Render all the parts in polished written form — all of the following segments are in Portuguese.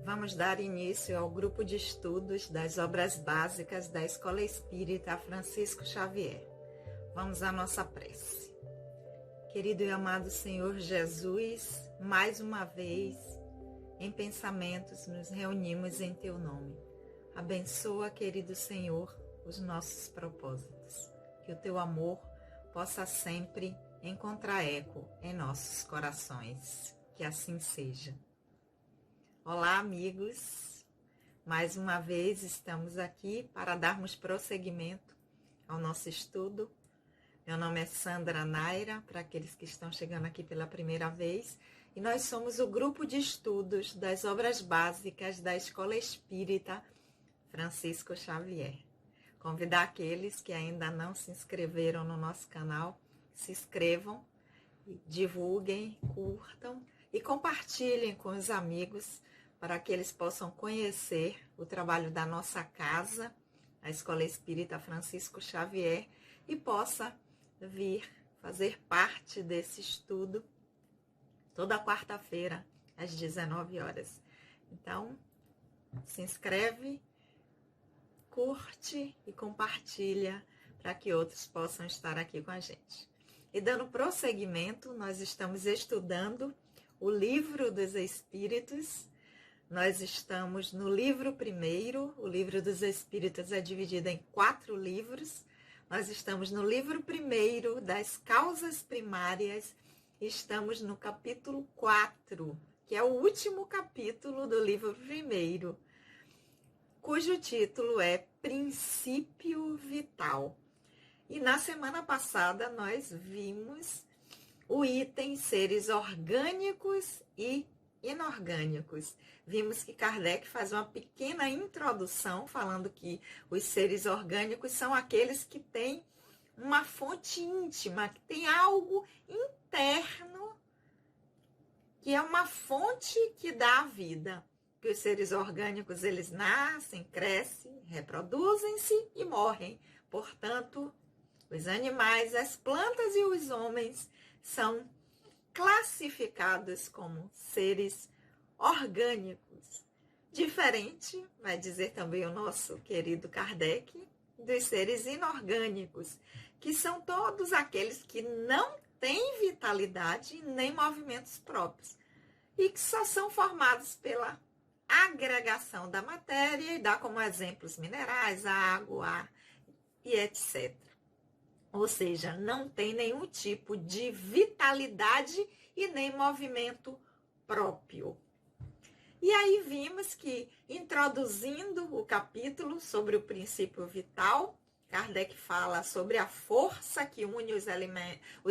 Vamos dar início ao grupo de estudos das obras básicas da Escola Espírita Francisco Xavier. Vamos à nossa prece. Querido e amado Senhor Jesus, mais uma vez, em pensamentos, nos reunimos em Teu nome. Abençoa, querido Senhor, os nossos propósitos. Que o Teu amor possa sempre encontrar eco em nossos corações. Que assim seja. Olá, amigos. Mais uma vez estamos aqui para darmos prosseguimento ao nosso estudo. Meu nome é Sandra Naira, para aqueles que estão chegando aqui pela primeira vez, e nós somos o grupo de estudos das obras básicas da Escola Espírita Francisco Xavier. Convidar aqueles que ainda não se inscreveram no nosso canal, se inscrevam, divulguem, curtam e compartilhem com os amigos para que eles possam conhecer o trabalho da nossa casa, a Escola Espírita Francisco Xavier, e possa vir fazer parte desse estudo toda quarta-feira, às 19 horas. Então, se inscreve, curte e compartilha para que outros possam estar aqui com a gente. E dando prosseguimento, nós estamos estudando o Livro dos Espíritos. Nós estamos no livro primeiro. O Livro dos Espíritos é dividido em 4 livros. Nós estamos no livro primeiro das causas primárias. Estamos no capítulo 4, que é o último capítulo do livro primeiro, cujo título é Princípio Vital. E na semana passada nós vimos o item seres orgânicos e inorgânicos. Vimos que Kardec faz uma pequena introdução falando que os seres orgânicos são aqueles que têm uma fonte íntima, que tem algo interno, que é uma fonte que dá a vida. Que os seres orgânicos, eles nascem, crescem, reproduzem-se e morrem. Portanto, os animais, as plantas e os homens são classificados como seres orgânicos. Diferente, vai dizer também o nosso querido Kardec, dos seres inorgânicos, que são todos aqueles que não têm vitalidade nem movimentos próprios e que só são formados pela agregação da matéria e dá como exemplos minerais, água, ar e etc. Ou seja, não tem nenhum tipo de vitalidade e nem movimento próprio. E aí vimos que, introduzindo o capítulo sobre o princípio vital, Kardec fala sobre a força que une os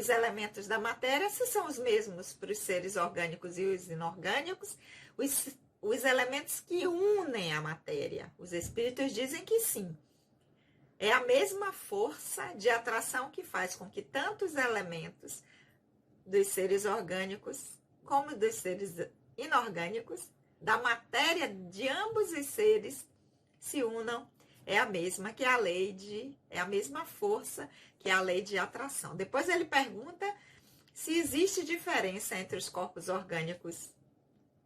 elementos da matéria, se são os mesmos para os seres orgânicos e os inorgânicos, os elementos que unem a matéria. Os espíritos dizem que sim. É a mesma força de atração que faz com que tantos elementos dos seres orgânicos como dos seres inorgânicos, da matéria de ambos os seres, se unam. É a mesma que é a mesma força que a lei de atração. Depois ele pergunta se existe diferença entre os corpos orgânicos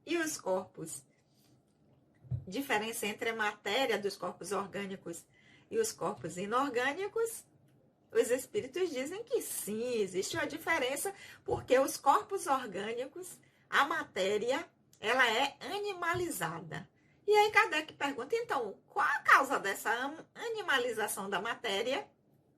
e os corpos, diferença entre a matéria dos corpos orgânicos e os corpos inorgânicos. Os espíritos dizem que sim, existe uma diferença, porque os corpos orgânicos, a matéria, ela é animalizada. E aí Kardec pergunta, então, qual a causa dessa animalização da matéria?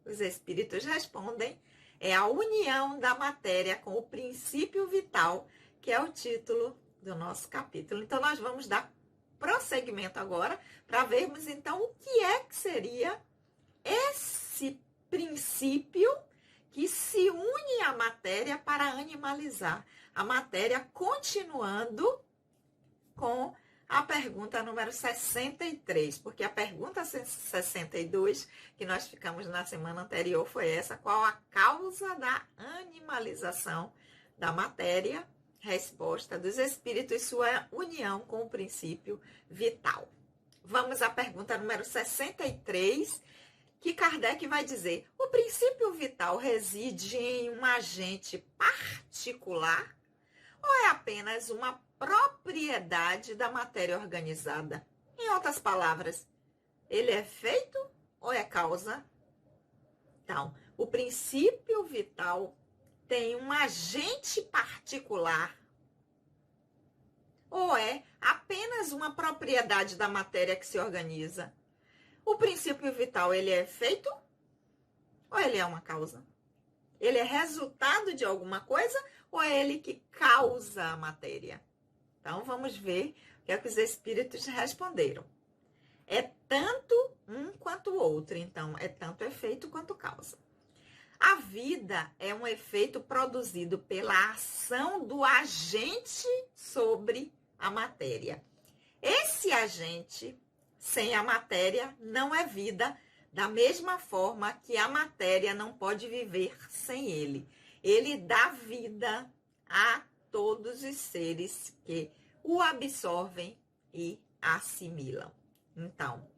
Os espíritos respondem, é a união da matéria com o princípio vital, que é o título do nosso capítulo. Então, nós vamos dar prosseguimento agora para vermos, então, o que seria esse princípio que se une à matéria para animalizar a matéria, continuando com a pergunta número 63, porque a pergunta 62, que nós ficamos na semana anterior, foi essa: qual a causa da animalização da matéria? Resposta dos espíritos, sua união com o princípio vital. Vamos à pergunta número 63, que Kardec vai dizer: o princípio vital reside em um agente particular ou é apenas uma propriedade da matéria organizada? Em outras palavras, ele é efeito ou é causa? Então, o princípio vital tem um agente particular ou é apenas uma propriedade da matéria que se organiza? O princípio vital, ele é efeito ou ele é uma causa? Ele é resultado de alguma coisa ou é ele que causa a matéria? Então, vamos ver o que é que os espíritos responderam. É tanto um quanto o outro, então é tanto efeito quanto causa. A vida é um efeito produzido pela ação do agente sobre a matéria. Esse agente, sem a matéria, não é vida, da mesma forma que a matéria não pode viver sem ele. Ele dá vida a todos os seres que o absorvem e assimilam. Então,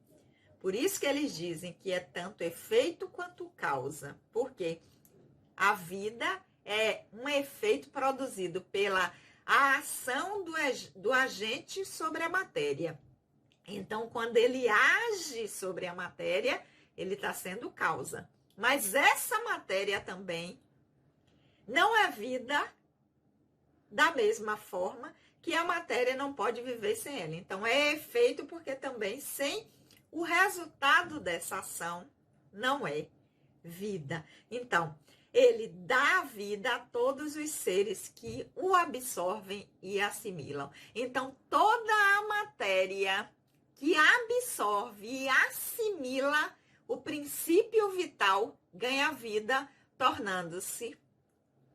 por isso que eles dizem que é tanto efeito quanto causa, porque a vida é um efeito produzido pela ação do agente sobre a matéria. Então, quando ele age sobre a matéria, ele está sendo causa. Mas essa matéria também não é vida da mesma forma que a matéria não pode viver sem ela. Então, é efeito porque também sem o resultado dessa ação não é vida. Então, ele dá vida a todos os seres que o absorvem e assimilam. Então, toda a matéria que absorve e assimila o princípio vital ganha vida, tornando-se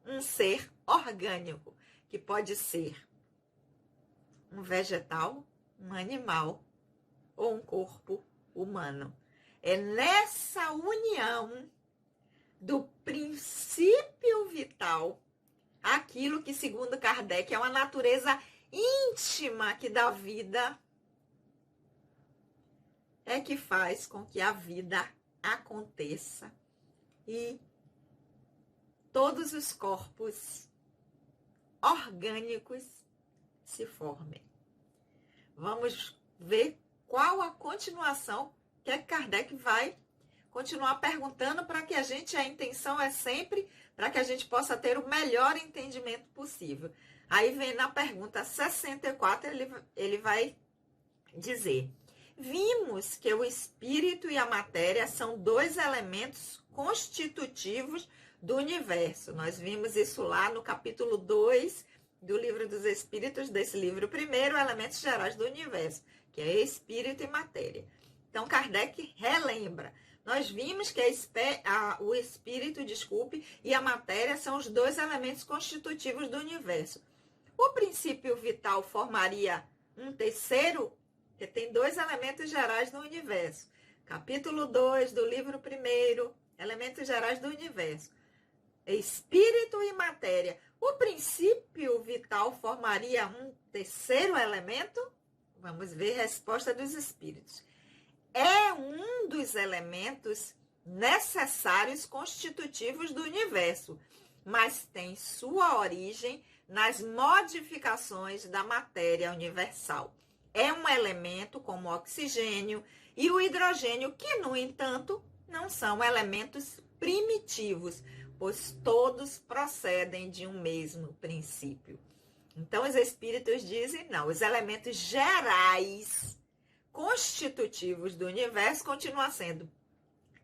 um ser orgânico, que pode ser um vegetal, um animal ou um corpo humano. É nessa união do princípio vital, aquilo que, segundo Kardec, é uma natureza íntima que dá vida, é que faz com que a vida aconteça e todos os corpos orgânicos se formem. Vamos ver qual a continuação que Kardec vai continuar perguntando para que a intenção é sempre para que a gente possa ter o melhor entendimento possível. Aí vem na pergunta 64, ele vai dizer: vimos que o espírito e a matéria são dois elementos constitutivos do universo. Nós vimos isso lá no capítulo 2 do Livro dos Espíritos, desse livro primeiro, Elementos Gerais do Universo, que é espírito e matéria. Então, Kardec relembra. Nós vimos que o espírito, e a matéria são os dois elementos constitutivos do universo. O princípio vital formaria um terceiro, que tem dois elementos gerais no universo. Capítulo 2 do livro 1, Elementos Gerais do Universo. Espírito e matéria. O princípio vital formaria um terceiro elemento? Vamos ver a resposta dos espíritos. É um dos elementos necessários constitutivos do universo, mas tem sua origem nas modificações da matéria universal. É um elemento como o oxigênio e o hidrogênio, que, no entanto, não são elementos primitivos, pois todos procedem de um mesmo princípio. Então, os espíritos dizem, não, os elementos gerais constitutivos do universo continuam sendo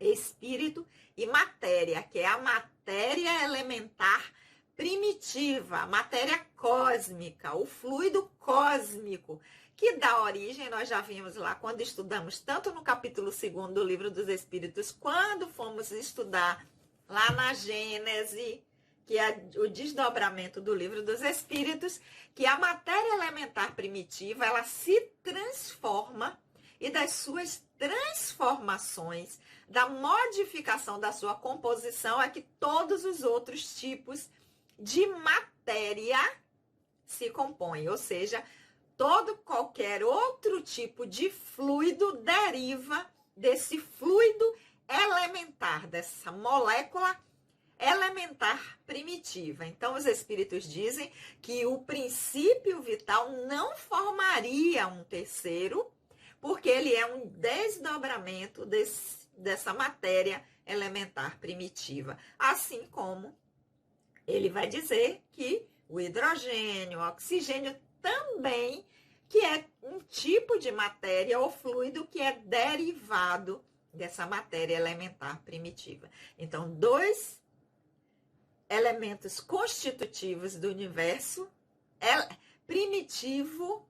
espírito e matéria, que é a matéria elementar primitiva, a matéria cósmica, o fluido cósmico, que dá origem, nós já vimos lá quando estudamos, tanto no capítulo 2 do Livro dos Espíritos, quando fomos estudar lá na Gênese, que é o desdobramento do Livro dos Espíritos, que a matéria elementar primitiva, ela se transforma, e das suas transformações, da modificação da sua composição, é que todos os outros tipos de matéria se compõem, ou seja, qualquer outro tipo de fluido deriva desse fluido elementar, dessa molécula elementar primitiva. Então, os espíritos dizem que o princípio vital não formaria um terceiro, porque ele é um desdobramento dessa matéria elementar primitiva. Assim como ele vai dizer que o hidrogênio, o oxigênio também, que é um tipo de matéria ou fluido que é derivado dessa matéria elementar primitiva. Então, dois elementos constitutivos do universo, primitivo,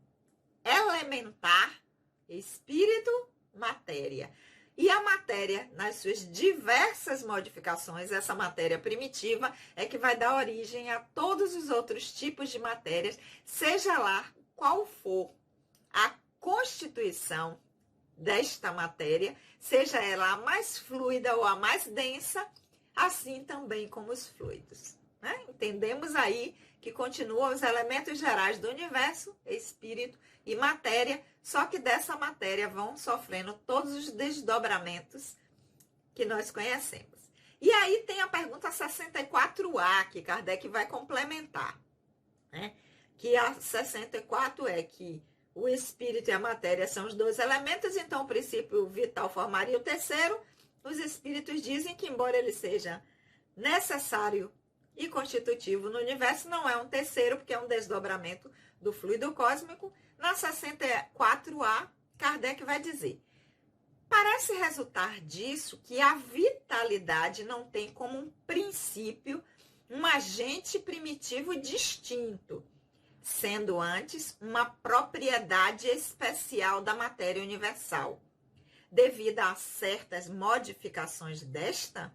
elementar, espírito, matéria. E a matéria, nas suas diversas modificações, essa matéria primitiva é que vai dar origem a todos os outros tipos de matérias, seja lá qual for a constituição desta matéria, seja ela a mais fluida ou a mais densa, assim também como os fluidos. Né? Entendemos aí que continuam os elementos gerais do universo, espírito e matéria, só que dessa matéria vão sofrendo todos os desdobramentos que nós conhecemos. E aí tem a pergunta 64A, que Kardec vai complementar. Né? Que a 64 é que o espírito e a matéria são os dois elementos, então o princípio vital formaria o terceiro. Os espíritos dizem que, embora ele seja necessário e constitutivo no universo, não é um terceiro, porque é um desdobramento do fluido cósmico. Na 64A, Kardec vai dizer: parece resultar disso que a vitalidade não tem como um princípio um agente primitivo distinto, sendo antes uma propriedade especial da matéria universal, devido a certas modificações desta.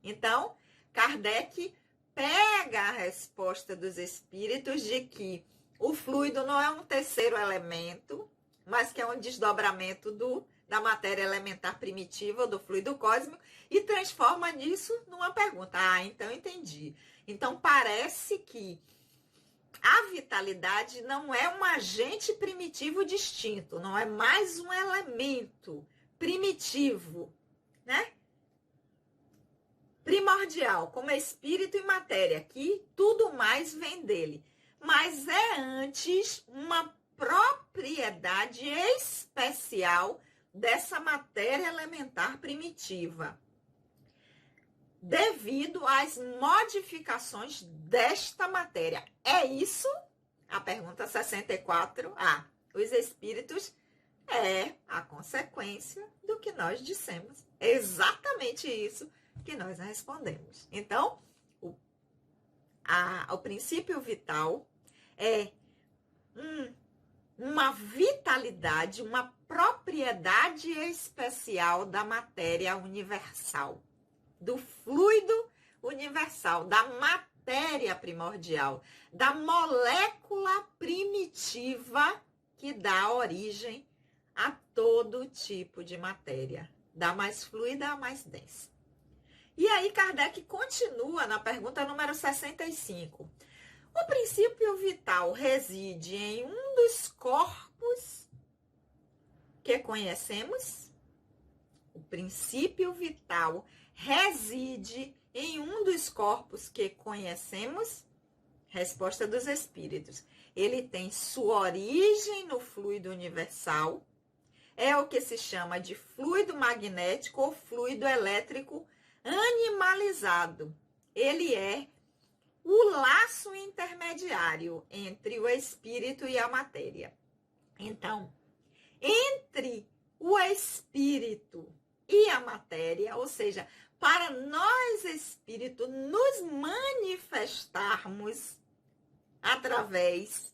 Então, Kardec pega a resposta dos espíritos de que o fluido não é um terceiro elemento, mas que é um desdobramento da matéria elementar primitiva, do fluido cósmico, e transforma nisso numa pergunta. Então entendi. Então parece que a vitalidade não é um agente primitivo distinto, não é mais um elemento primitivo, né? Primordial, como espírito e matéria, que tudo mais vem dele. Mas é antes uma propriedade especial dessa matéria elementar primitiva, devido às modificações desta matéria. É isso? A pergunta 64A. Os espíritos é a consequência do que nós dissemos. É exatamente isso que nós respondemos. Então, o princípio vital é uma vitalidade, uma propriedade especial da matéria universal, do fluido universal, da matéria primordial, da molécula primitiva que dá origem a todo tipo de matéria, da mais fluida à mais densa. E aí Kardec continua na pergunta número 65. O princípio vital reside em um dos corpos que conhecemos? O princípio vital reside em um dos corpos que conhecemos? Resposta dos espíritos. Ele tem sua origem no fluido universal. É o que se chama de fluido magnético ou fluido elétrico animalizado. Ele é o laço intermediário entre o espírito e a matéria. Então, entre o espírito e a matéria, ou seja, para nós espírito nos manifestarmos através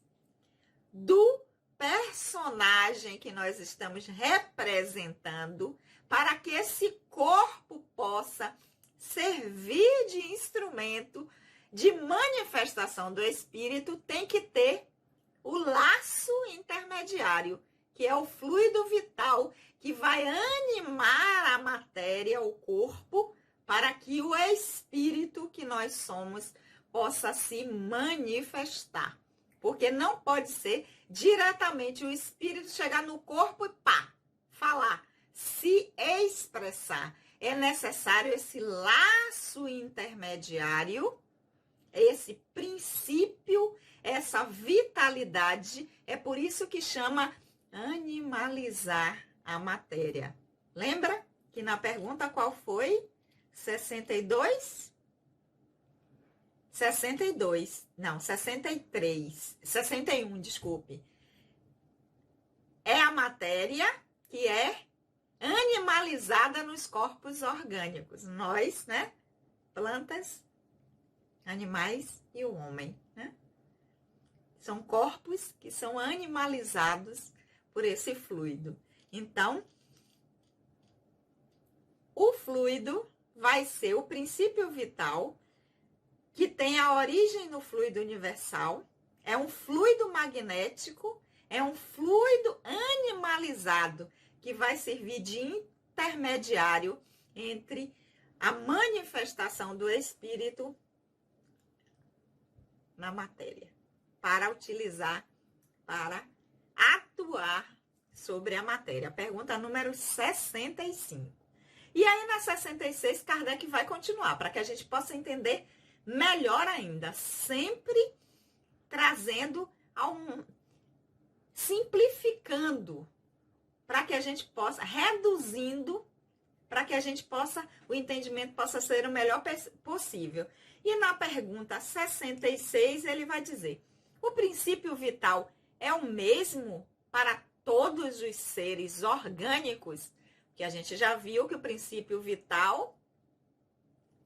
do personagem que nós estamos representando, para que esse corpo possa servir de instrumento de manifestação do espírito, tem que ter o laço intermediário, que é o fluido vital, que vai animar a matéria, o corpo, para que o espírito que nós somos possa se manifestar. Porque não pode ser diretamente o espírito chegar no corpo e falar, se expressar. é necessário esse laço intermediário, esse princípio, essa vitalidade. É por isso que chama animalizar a matéria. Lembra que na pergunta qual foi? 62? 62. Não, 63. 61, desculpe. É a matéria que é animalizada nos corpos orgânicos. Nós, né? Plantas, animais e o homem, né? São corpos que são animalizados por esse fluido. Então, o fluido vai ser o princípio vital que tem a origem no fluido universal, é um fluido magnético, é um fluido animalizado que vai servir de intermediário entre a manifestação do espírito na matéria, para utilizar, para atuar sobre a matéria. Pergunta número 65. E aí, na 66, Kardec vai continuar, para que a gente possa entender melhor ainda, sempre trazendo simplificando, para que a gente possa, reduzindo, para que a gente possa, o entendimento possa ser o melhor possível. E na pergunta 66, ele vai dizer: o princípio vital é o mesmo para todos os seres orgânicos? Que a gente já viu que o princípio vital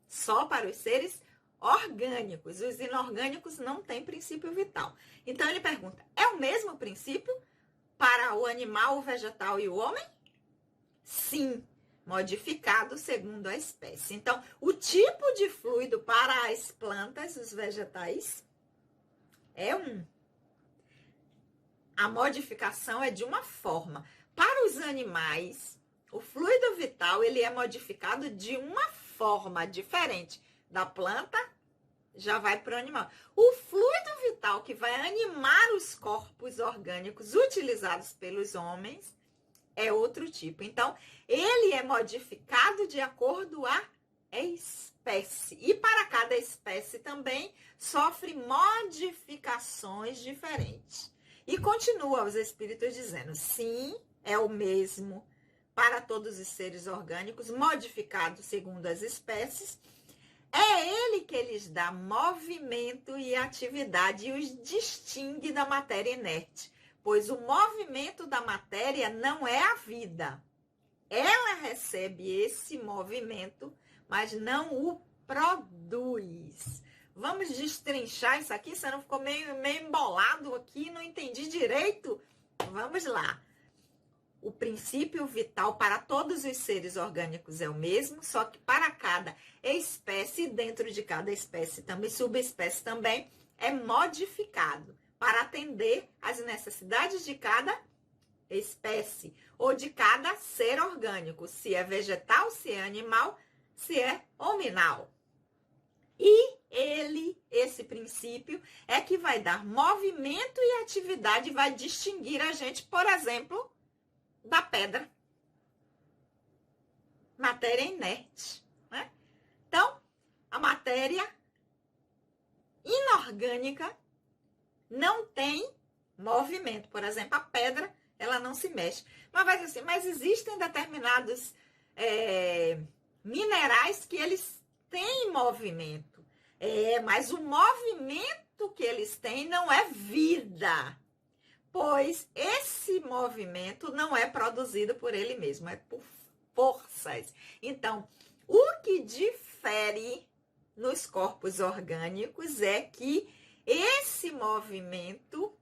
só para os seres orgânicos. Os inorgânicos não têm princípio vital. Então ele pergunta: é o mesmo princípio para o animal, o vegetal e o homem? Sim, modificado segundo a espécie. Então, o tipo de fluido para as plantas, os vegetais, é um. A modificação é de uma forma. Para os animais, o fluido vital, ele é modificado de uma forma diferente. Da planta, já vai para o animal. O fluido vital que vai animar os corpos orgânicos utilizados pelos homens é outro tipo. Então, ele é modificado de acordo à espécie. E para cada espécie também sofre modificações diferentes. E continua os espíritos dizendo: sim, é o mesmo para todos os seres orgânicos, modificado segundo as espécies. É ele que lhes dá movimento e atividade e os distingue da matéria inerte, pois o movimento da matéria não é a vida. Ela recebe esse movimento, mas não o produz. Vamos destrinchar isso aqui? Você não ficou meio embolado aqui, não entendi direito? Vamos lá. O princípio vital para todos os seres orgânicos é o mesmo, só que para cada espécie, dentro de cada espécie também, subespécie também, é modificado para atender às necessidades de cada espécie ou de cada ser orgânico, se é vegetal, se é animal, se é hominal. E esse princípio, é que vai dar movimento e atividade, vai distinguir a gente, por exemplo, da pedra. Matéria inerte, né? Então, a matéria inorgânica não tem movimento. Por exemplo, a pedra, ela não se mexe. Mas vai dizer assim, mas existem determinados minerais que eles têm movimento. Mas o movimento que eles têm não é vida. Pois esse movimento não é produzido por ele mesmo, é por forças. Então, o que difere nos corpos orgânicos é que esse movimento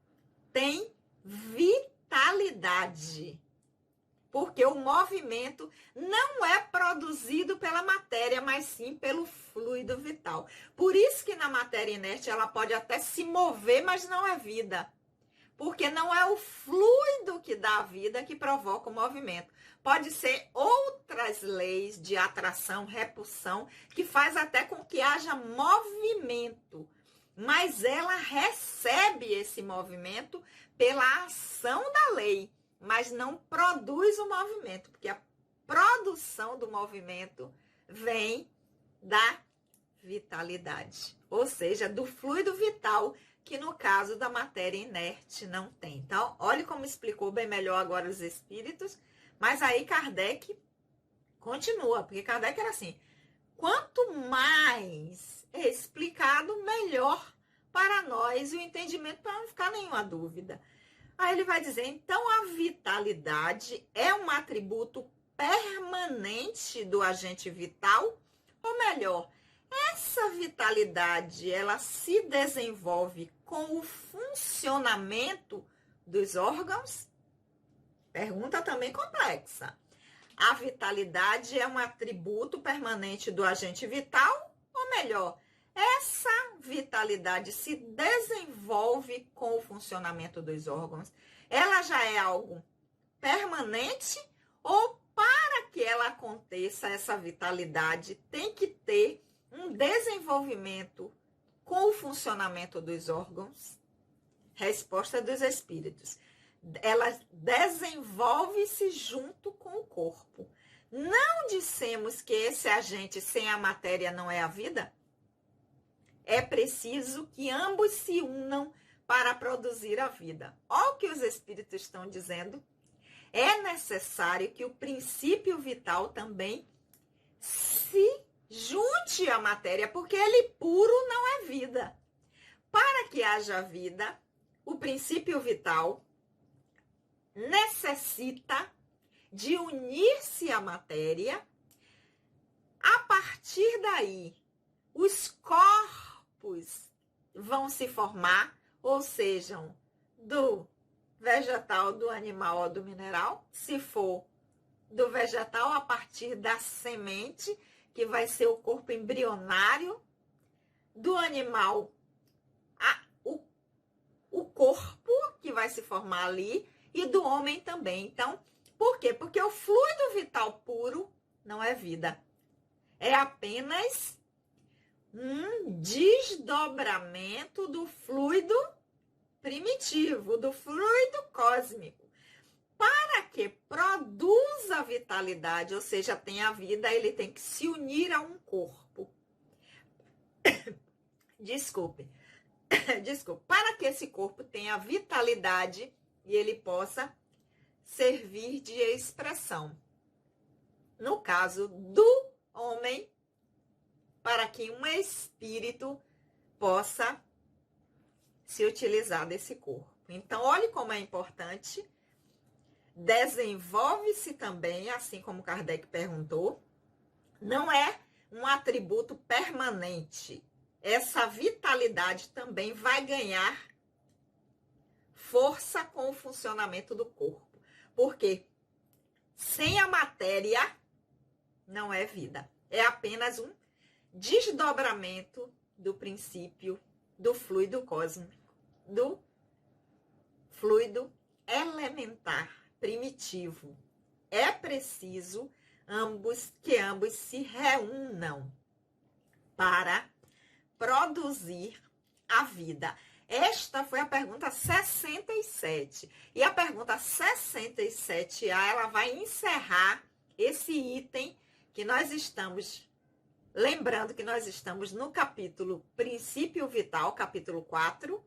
tem vitalidade. Porque o movimento não é produzido pela matéria, mas sim pelo fluido vital. Por isso que na matéria inerte ela pode até se mover, mas não é vida. Porque não é o fluido que dá a vida que provoca o movimento. Pode ser outras leis de atração, repulsão, que faz até com que haja movimento. Mas ela recebe esse movimento pela ação da lei, mas não produz o movimento, porque produção do movimento vem da vitalidade, ou seja, do fluido vital, que no caso da matéria inerte não tem. Então, olhe como explicou bem melhor agora os espíritos, mas aí Kardec continua, porque Kardec era assim, quanto mais é explicado, melhor para nós o entendimento, para não ficar nenhuma dúvida. Aí ele vai dizer, então a vitalidade é um atributo permanente do agente vital, ou melhor, essa vitalidade, ela se desenvolve com o funcionamento dos órgãos? Pergunta também complexa. A vitalidade é um atributo permanente do agente vital? Ou melhor, essa vitalidade se desenvolve com o funcionamento dos órgãos? Ela já é algo permanente? Ou para que ela aconteça, essa vitalidade tem que ter um desenvolvimento com o funcionamento dos órgãos? Resposta dos espíritos. Ela desenvolve-se junto com o corpo. Não dissemos que esse agente sem a matéria não é a vida? É preciso que ambos se unam para produzir a vida. Olha o que os espíritos estão dizendo. É necessário que o princípio vital também se junte à matéria, porque ele puro não é vida. Para que haja vida, o princípio vital necessita de unir-se à matéria. A partir daí, os corpos vão se formar, ou sejam, do vegetal, do animal ou do mineral. Se for do vegetal, a partir da semente, que vai ser o corpo embrionário. Do animal, o corpo que vai se formar ali, e do homem também. Então, por quê? Porque o fluido vital puro não é vida. É apenas um desdobramento do fluido primitivo, do fluido cósmico. Para que produza vitalidade, ou seja, tenha vida, ele tem que se unir a um corpo. Desculpe. Para que esse corpo tenha vitalidade e ele possa servir de expressão. No caso do homem, para que um espírito possa se utilizar desse corpo. Então, olhe como é importante. Desenvolve-se também, assim como Kardec perguntou, não é um atributo permanente. Essa vitalidade também vai ganhar força com o funcionamento do corpo. Porque sem a matéria não é vida. É apenas um desdobramento do princípio do fluido cósmico, do fluido elementar, primitivo. É preciso que ambos se reúnam para produzir a vida. Esta foi a pergunta 67. E a pergunta 67A, ela vai encerrar esse item que nós estamos, lembrando que nós estamos no capítulo Princípio Vital, capítulo 4,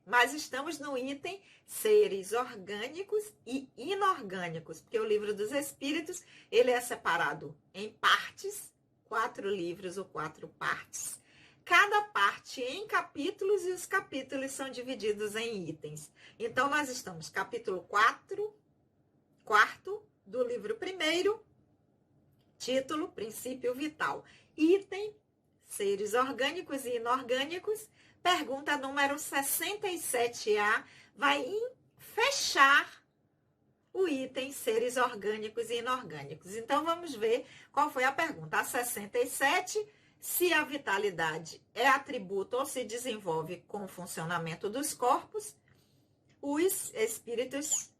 mas estamos no item Seres Orgânicos e Inorgânicos, porque o Livro dos Espíritos, ele é separado em partes, 4 livros ou 4 partes. Cada parte em capítulos e os capítulos são divididos em itens. Então, nós estamos capítulo 4, quarto do livro 1º, título Princípio Vital. Item Seres Orgânicos e Inorgânicos. Pergunta número 67A vai fechar o item Seres Orgânicos e Inorgânicos. Então, vamos ver qual foi a pergunta. A 67, se a vitalidade é atributo ou se desenvolve com o funcionamento dos corpos. Os espíritos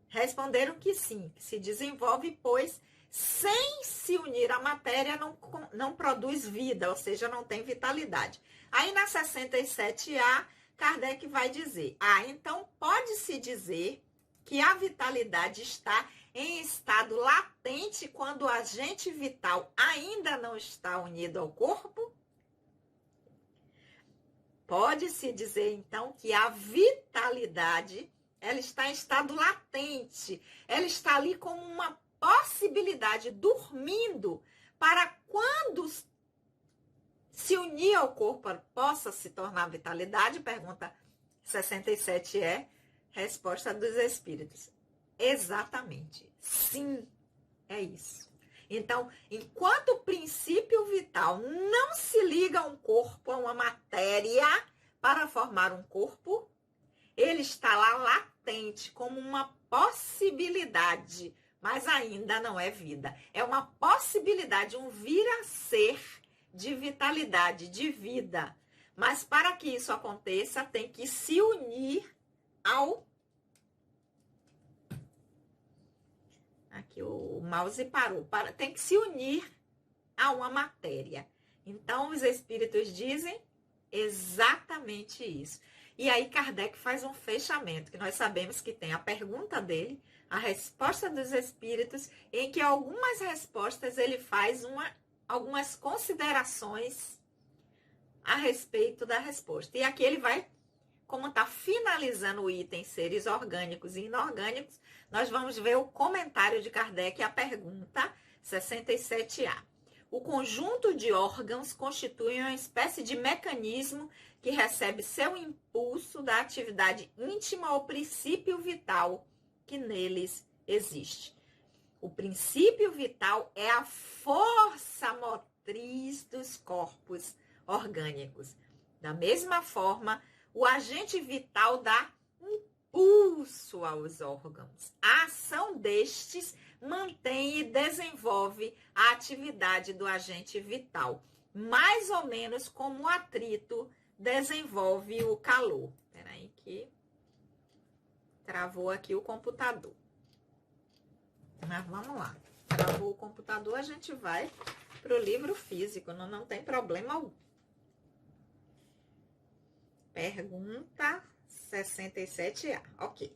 responderam que sim, que se desenvolve, pois sem se unir à matéria não produz vida, ou seja, não tem vitalidade. Aí na 67A, Kardec vai dizer, então pode-se dizer que a vitalidade está em estado latente quando o agente vital ainda não está unido ao corpo? Pode-se dizer, então, que a vitalidade, ela está em estado latente, ela está ali como uma possibilidade, dormindo, para quando se unir ao corpo possa se tornar vitalidade? Pergunta 67 resposta dos espíritos. Exatamente. Sim, é isso. Então, enquanto o princípio vital não se liga a um corpo, a uma matéria, para formar um corpo, ele está lá latente, como uma possibilidade, mas ainda não é vida. É uma possibilidade, um vir a ser de vitalidade, de vida. Mas para que isso aconteça, tem que se unir ao... Aqui o mouse parou. Tem que se unir a uma matéria. Então, os espíritos dizem exatamente isso. E aí Kardec faz um fechamento, que nós sabemos que tem a pergunta dele, a resposta dos espíritos, em que algumas respostas ele faz algumas considerações a respeito da resposta. E aqui ele vai, como está finalizando o item seres orgânicos e inorgânicos, nós vamos ver o comentário de Kardec à pergunta 67A. O conjunto de órgãos constitui uma espécie de mecanismo que recebe seu impulso da atividade íntima ou princípio vital que neles existe. O princípio vital é a força motriz dos corpos orgânicos. Da mesma forma, o agente vital dá impulso aos órgãos. A ação destes mantém e desenvolve a atividade do agente vital, mais ou menos como o atrito desenvolve o calor. Espera aí que travou aqui o computador. Mas vamos lá. Travou o computador, a gente vai para o livro físico, não tem problema algum. Pergunta 67A. Ok.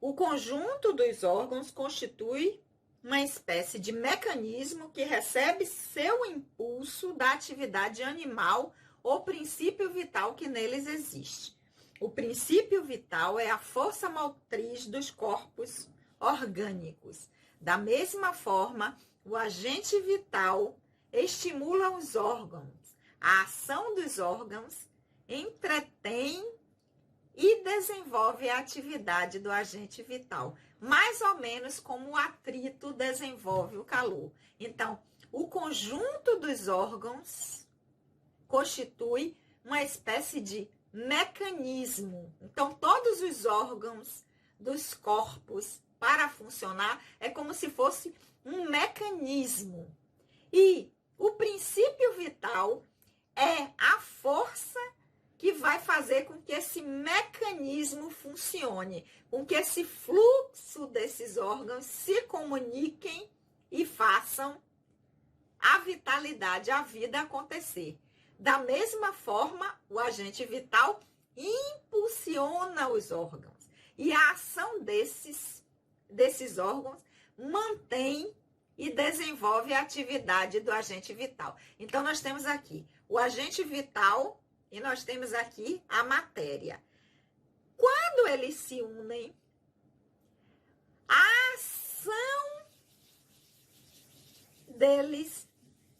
O conjunto dos órgãos constitui uma espécie de mecanismo que recebe seu impulso da atividade animal ou princípio vital que neles existe. O princípio vital é a força motriz dos corpos orgânicos. Da mesma forma, o agente vital estimula os órgãos. A ação dos órgãos entretém e desenvolve a atividade do agente vital, mais ou menos como o atrito desenvolve o calor. Então, o conjunto dos órgãos constitui uma espécie de mecanismo. Então, todos os órgãos dos corpos, para funcionar, é como se fosse um mecanismo. E o princípio vital é a força que vai fazer com que esse mecanismo funcione, com que esse fluxo desses órgãos se comuniquem e façam a vitalidade, a vida acontecer. Da mesma forma, o agente vital impulsiona os órgãos. E a ação desses órgãos mantém e desenvolve a atividade do agente vital. Então, nós temos aqui o agente vital e nós temos aqui a matéria. Quando eles se unem, a ação deles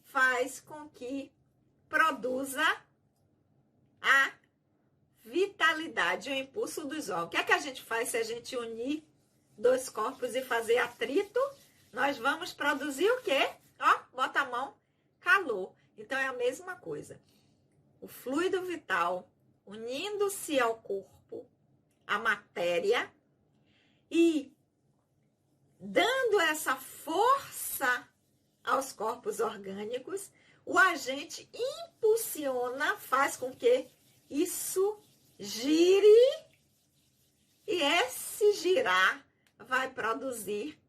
faz com que produza a vitalidade, o impulso dos órgãos. O que é que a gente faz se a gente unir dois corpos e fazer atrito? Nós vamos produzir o quê? Ó, bota a mão, calor. Então, é a mesma coisa. O fluido vital unindo-se ao corpo, à matéria, e dando essa força aos corpos orgânicos, o agente impulsiona, faz com que isso gire, e esse girar vai produzir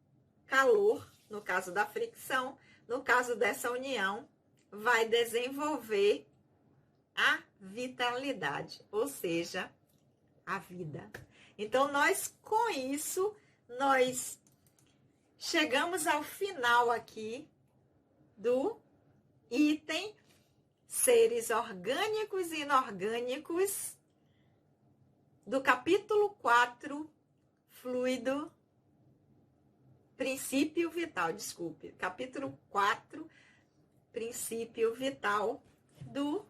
calor, no caso da fricção, no caso dessa união, vai desenvolver a vitalidade, ou seja, a vida. Então, com isso, nós chegamos ao final aqui do item seres orgânicos e inorgânicos do capítulo 4, fluido, princípio vital, desculpe, capítulo 4, princípio vital do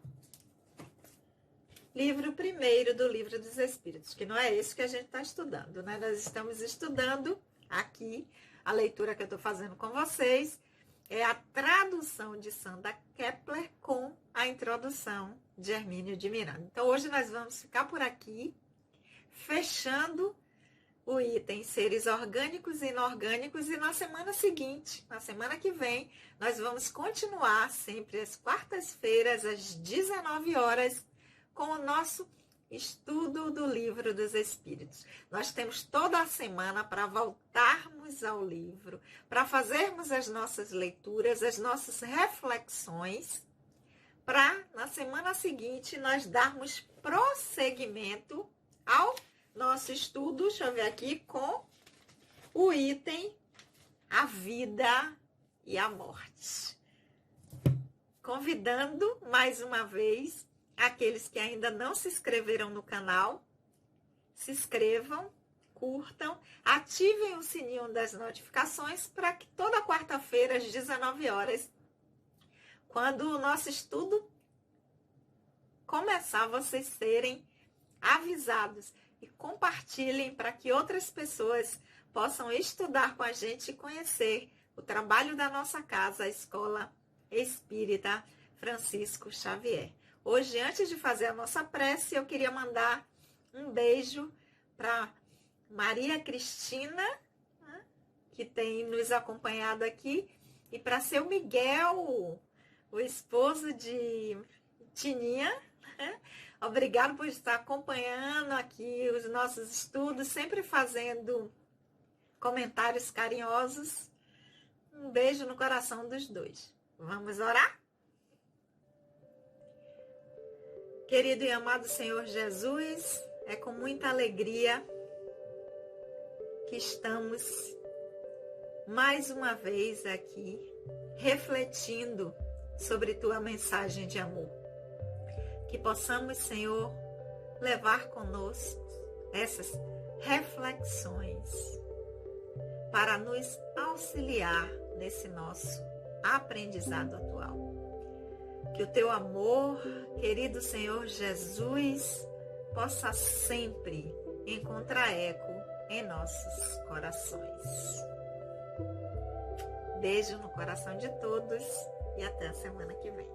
livro primeiro do Livro dos Espíritos, que não é esse que a gente está estudando, né? Nós estamos estudando aqui, a leitura que eu estou fazendo com vocês, é a tradução de Sandra Kepler com a introdução de Hermínio de Miranda. Então, hoje nós vamos ficar por aqui, fechando o item seres orgânicos e inorgânicos, e na semana seguinte, na semana que vem, nós vamos continuar sempre às quartas-feiras, às 19 horas, com o nosso estudo do Livro dos Espíritos. Nós temos toda a semana para voltarmos ao livro, para fazermos as nossas leituras, as nossas reflexões, para, na semana seguinte, nós darmos prosseguimento ao nosso estudo, deixa eu ver aqui, com o item A Vida e a Morte. Convidando, mais uma vez, aqueles que ainda não se inscreveram no canal, se inscrevam, curtam, ativem o sininho das notificações para que toda quarta-feira, às 19 horas, quando o nosso estudo começar, vocês serem avisados e compartilhem para que outras pessoas possam estudar com a gente e conhecer o trabalho da nossa casa, a Escola Espírita Francisco Xavier. Hoje, antes de fazer a nossa prece, eu queria mandar um beijo para Maria Cristina, né, que tem nos acompanhado aqui, e para seu Miguel, o esposo de Tininha, né? Obrigado por estar acompanhando aqui os nossos estudos, sempre fazendo comentários carinhosos. Um beijo no coração dos dois. Vamos orar? Querido e amado Senhor Jesus, é com muita alegria que estamos mais uma vez aqui refletindo sobre tua mensagem de amor. Que possamos, Senhor, levar conosco essas reflexões para nos auxiliar nesse nosso aprendizado atual. Que o teu amor, querido Senhor Jesus, possa sempre encontrar eco em nossos corações. Beijo no coração de todos e até a semana que vem.